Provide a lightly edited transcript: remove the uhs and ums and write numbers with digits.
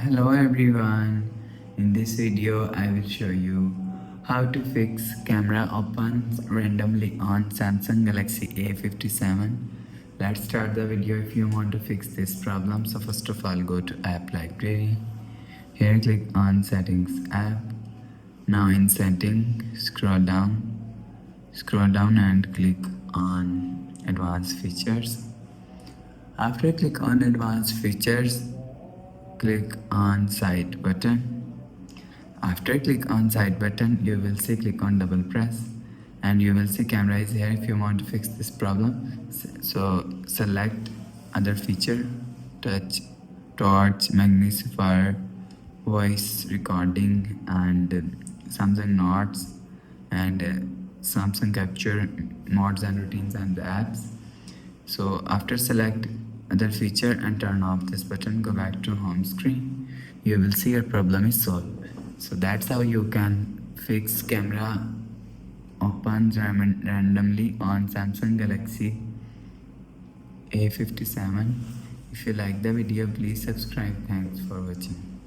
Hello everyone. In this video I will show you how to fix camera opens randomly on Samsung Galaxy A57. Let's start the video. If you want to fix this problem, so first of all go to app library. Here click on settings app. Now in setting scroll down and click on advanced features. After click on advanced features, click on side button. After click on side button, you will see click on double press and you will see camera is here. If you want to fix this problem, so select other feature, touch torch, magnifier, voice recording and Samsung notes and Samsung capture mods and routines and the apps. So after select other feature and turn off this button, go back to home screen, you will see your problem is solved. So that's how you can fix camera opens randomly on Samsung Galaxy A57. If you like the video, please subscribe. Thanks for watching.